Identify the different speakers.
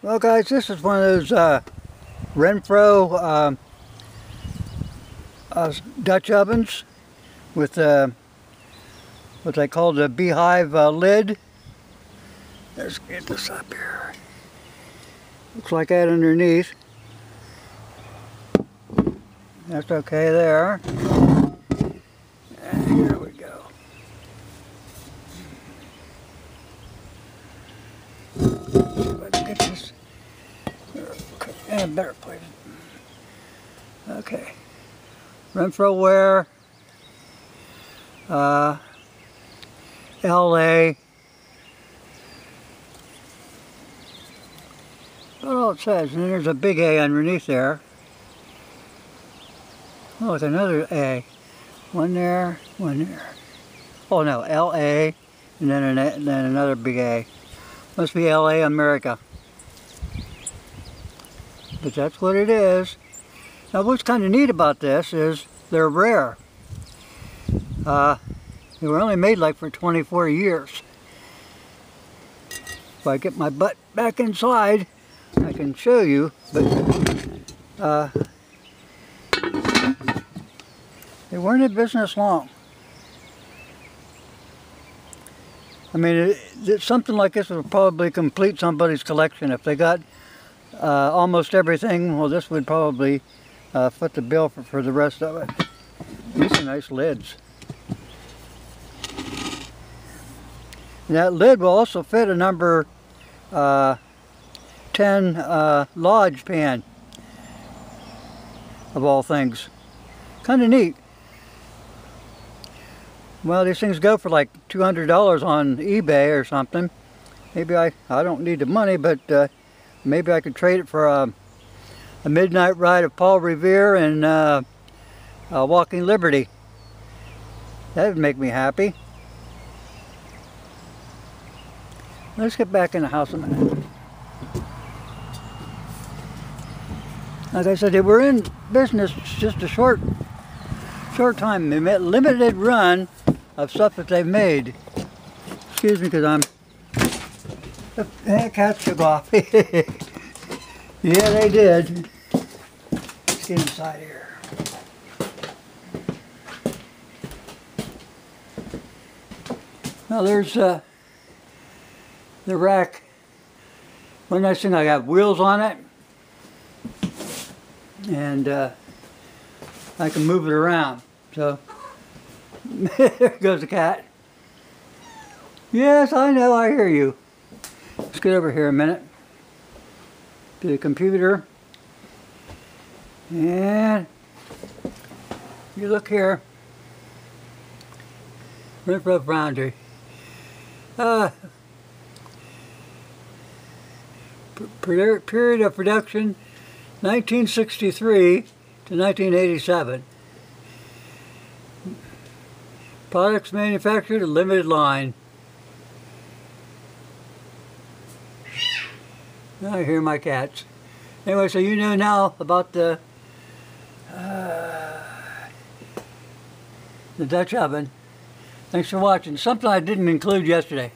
Speaker 1: Well guys, this is one of those Renfrow Dutch ovens with what they call the Bee-hive lid. Let's get this up here. Looks like that underneath. That's okay there. And here we go. See if I can get this in a better place. Okay. Renfrow Ware, LA. That's all it says. And then there's a big A underneath there. Oh, it's another A. One there, one there. Oh no, LA, and then another big A. Must be LA, America. But that's what it is. Now what's kind of neat about this is they're rare. They were only made like for 24 years. If I get my butt back inside, I can show you, but they weren't in business long. I mean, something like this would probably complete somebody's collection. If they got almost everything, well, this would probably foot the bill for the rest of it. These are nice lids. And that lid will also fit a number 10 Lodge pan, of all things. Kind of neat. Well, these things go for like $200 on eBay or something. Maybe I don't need the money, but maybe I could trade it for a midnight ride of Paul Revere and Walking Liberty. That would make me happy. Let's get back in the house a minute. Like I said, they were in business just a short time. They made limited run of stuff that they've made. Excuse me, because the cats took off. Yeah, they did. Let's get inside here. Well, there's the rack. One nice thing, I got wheels on it, and I can move it around. So there goes the cat. Yes, I know, I hear you. Let's get over here a minute to the computer. And you look here. Renfrow Foundry. Period of production 1963 to 1987. Products manufactured a limited line. I hear my cats. Anyway, so you know now about the Dutch oven. Thanks for watching. Something I didn't include yesterday.